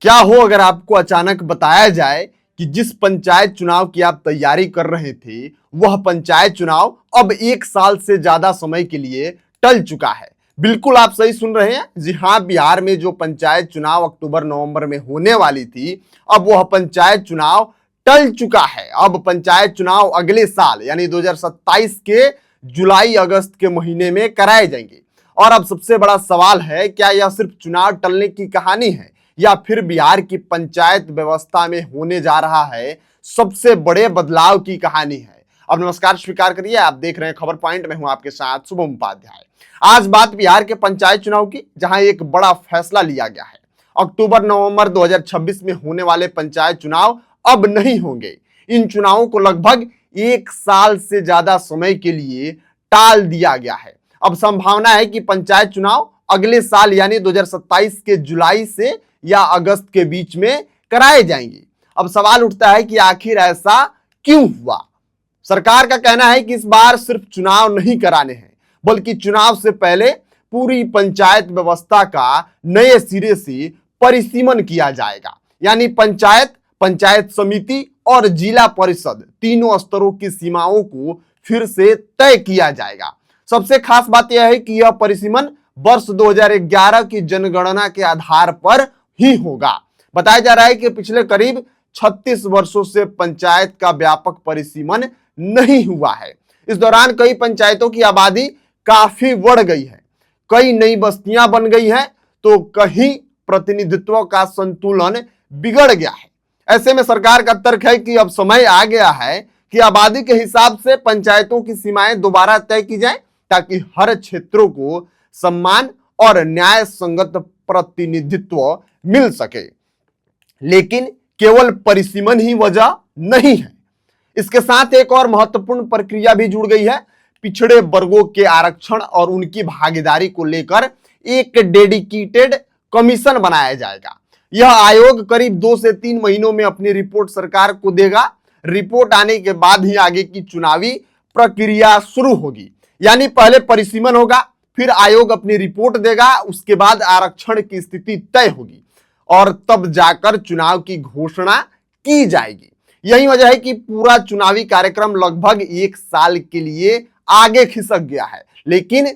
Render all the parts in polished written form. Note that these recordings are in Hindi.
क्या हो अगर आपको अचानक बताया जाए कि जिस पंचायत चुनाव की आप तैयारी कर रहे थे वह पंचायत चुनाव अब 1 साल से ज्यादा समय के लिए टल चुका है। बिल्कुल आप सही सुन रहे हैं। जी हाँ, बिहार में जो पंचायत चुनाव अक्टूबर नवंबर में होने वाली थी, अब वह पंचायत चुनाव टल चुका है। अब पंचायत चुनाव अगले साल यानी 2027 के जुलाई अगस्त के महीने में कराए जाएंगे। और अब सबसे बड़ा सवाल है, क्या यह सिर्फ चुनाव टलने की कहानी है या फिर बिहार की पंचायत व्यवस्था में होने जा रहा है सबसे बड़े बदलाव की कहानी है। अब नमस्कार स्वीकार करिए, आप देख रहे हैं खबर पॉइंट में हूं आपके साथ शुभम उपाध्याय। आज बात बिहार के पंचायत चुनाव की, जहां एक बड़ा फैसला लिया गया है। अक्टूबर नवंबर 2026 में होने वाले पंचायत चुनाव अब नहीं होंगे। इन चुनावों को लगभग 1 साल से ज्यादा समय के लिए टाल दिया गया है। अब संभावना है कि पंचायत चुनाव अगले साल यानी 2027 के जुलाई से या अगस्त के बीच में कराए जाएंगे। अब सवाल उठता है कि आखिर ऐसा क्यों हुआ। सरकार का कहना है कि इस बार सिर्फ चुनाव नहीं कराने हैं, बल्कि चुनाव से पहले पूरी पंचायत व्यवस्था का नए सिरे से परिसीमन किया जाएगा। यानी पंचायत, पंचायत समिति और जिला परिषद तीनों स्तरों की सीमाओं को फिर से तय किया जाएगा। सबसे खास बात यह है कि यह परिसीमन वर्ष 2011 की जनगणना के आधार पर ही होगा। बताया जा रहा है कि पिछले करीब 36 वर्षों से पंचायत का व्यापक परिसीमन नहीं हुआ है। इस दौरान कई पंचायतों की आबादी काफी बढ़ गई है, कई नई बस्तियां बन गई हैं, तो कहीं प्रतिनिधित्व का संतुलन बिगड़ गया है। ऐसे में सरकार का तर्क है कि अब समय आ गया है कि आबादी के हिसाब से पंचायतों की सीमाएं दोबारा तय की जाए, ताकि हर क्षेत्रों को सम्मान और न्याय संगत प्रतिनिधित्व मिल सके। लेकिन केवल परिसीमन ही वजह नहीं है, इसके साथ एक और महत्वपूर्ण प्रक्रिया भी जुड़ गई है। पिछड़े वर्गों के आरक्षण और उनकी भागीदारी को लेकर एक डेडिकेटेड कमीशन बनाया जाएगा। यह आयोग करीब 2 से 3 महीनों में अपनी रिपोर्ट सरकार को देगा। रिपोर्ट आने के बाद ही आगे की चुनावी प्रक्रिया शुरू होगी। यानी पहले परिसीमन होगा, फिर आयोग अपनी रिपोर्ट देगा, उसके बाद आरक्षण की स्थिति तय होगी और तब जाकर चुनाव की घोषणा की जाएगी। यही वजह है कि पूरा चुनावी कार्यक्रम लगभग 1 साल के लिए आगे खिसक गया है। लेकिन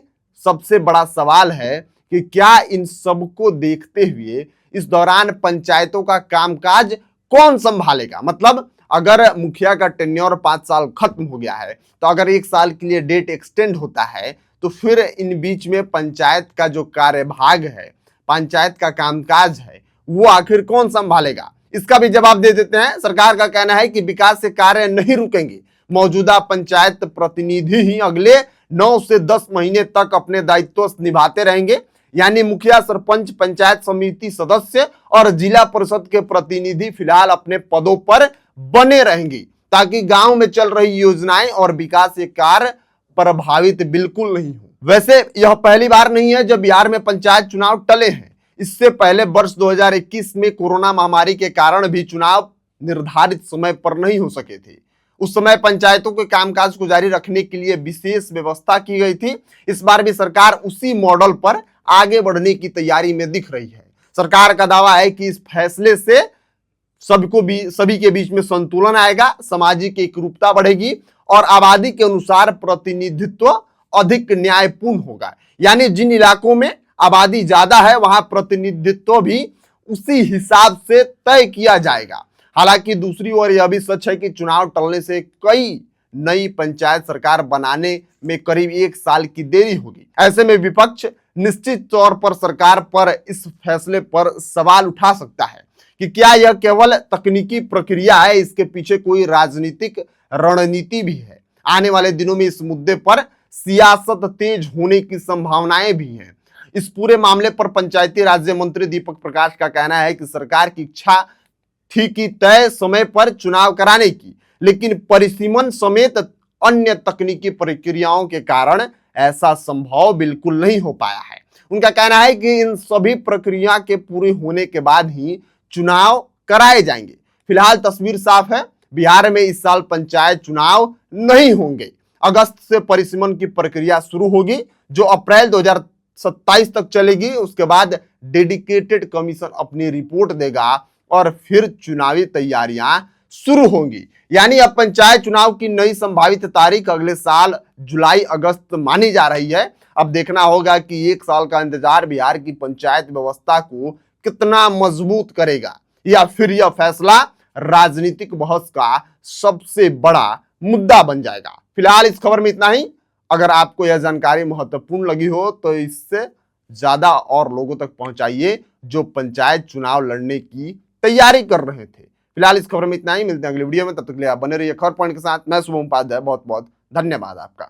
सबसे बड़ा सवाल है कि क्या इन सबको देखते हुए इस दौरान पंचायतों का कामकाज कौन संभालेगा। मतलब अगर मुखिया का टेन्योर 5 साल खत्म हो गया है, तो अगर 1 साल के लिए डेट एक्सटेंड होता है, तो फिर इन बीच में पंचायत का जो कार्यभाग है, पंचायत का कामकाज है, वो आखिर कौन संभालेगा। इसका भी जवाब दे देते हैं। सरकार का कहना है कि विकास के कार्य नहीं रुकेंगे। मौजूदा पंचायत प्रतिनिधि ही अगले 9 से 10 महीने तक अपने दायित्व निभाते रहेंगे। यानी मुखिया, सरपंच, पंचायत समिति सदस्य और जिला परिषद के प्रतिनिधि फिलहाल अपने पदों पर बने रहेंगे, ताकि गांव में चल रही योजनाएं और विकास के कार्य प्रभावित बिल्कुल नहीं हो। वैसे यह पहली बार नहीं है जब बिहार में पंचायत चुनाव टले हैं। इससे पहले वर्ष 2021 में कोरोना महामारी के कारण भी चुनाव निर्धारित समय पर नहीं हो सके थे। उस समय पंचायतों के कामकाज को जारी रखने के लिए विशेष व्यवस्था की गई थी। इस बार भी सरकार उसी मॉडल पर आगे बढ़ने की तैयारी में दिख रही है। सरकार का दावा है कि इस फैसले से सभी के बीच में संतुलन आएगा, सामाजिक एकरूपता बढ़ेगी और आबादी के अनुसार प्रतिनिधित्व अधिक न्यायपूर्ण होगा। यानी जिन इलाकों में आबादी ज्यादा है, वहां प्रतिनिधित्व भी उसी हिसाब से तय किया जाएगा। हालांकि दूसरी ओर यह भी सच है कि चुनाव टलने से कई नई पंचायत सरकार बनाने में करीब 1 साल की देरी होगी। ऐसे में विपक्ष निश्चित तौर पर सरकार पर इस फैसले पर सवाल उठा सकता है कि क्या यह केवल तकनीकी प्रक्रिया है, इसके पीछे कोई राजनीतिक रणनीति भी है। आने वाले दिनों में इस मुद्दे पर सियासत तेज होने की संभावनाएं भी हैं। इस पूरे मामले पर पंचायती राज्य मंत्री दीपक प्रकाश का कहना है कि सरकार की इच्छा थी कि तय समय पर चुनाव कराने की, लेकिन परिसीमन समेत अन्य तकनीकी प्रक्रियाओं के कारण ऐसा संभव बिल्कुल नहीं हो पाया है। उनका कहना है कि इन सभी प्रक्रिया के पूरे होने के बाद ही चुनाव कराए जाएंगे। फिलहाल तस्वीर साफ है, बिहार में इस साल पंचायत चुनाव नहीं होंगे। अगस्त से परिसीमन की प्रक्रिया शुरू होगी, जो अप्रैल 27 तक चलेगी। उसके बाद डेडिकेटेड कमीशन अपनी रिपोर्ट देगा और फिर चुनावी तैयारियां शुरू होंगी। यानी अब पंचायत चुनाव की नई संभावित तारीख अगले साल जुलाई अगस्त मानी जा रही है। अब देखना होगा कि एक साल का इंतजार बिहार की पंचायत व्यवस्था को कितना मजबूत करेगा, या फिर यह फैसला राजनीतिक बहस का सबसे बड़ा मुद्दा बन जाएगा। फिलहाल इस खबर में इतना ही। अगर आपको यह जानकारी महत्वपूर्ण लगी हो तो इससे ज्यादा और लोगों तक पहुंचाइए जो पंचायत चुनाव लड़ने की तैयारी कर रहे थे। फिलहाल इस खबर में इतना ही। मिलते हैं अगले वीडियो में, तब तक के लिए आप बने रहिए खबर पॉइंट के साथ। मैं शुभम उपाध्याय, बहुत बहुत धन्यवाद आपका।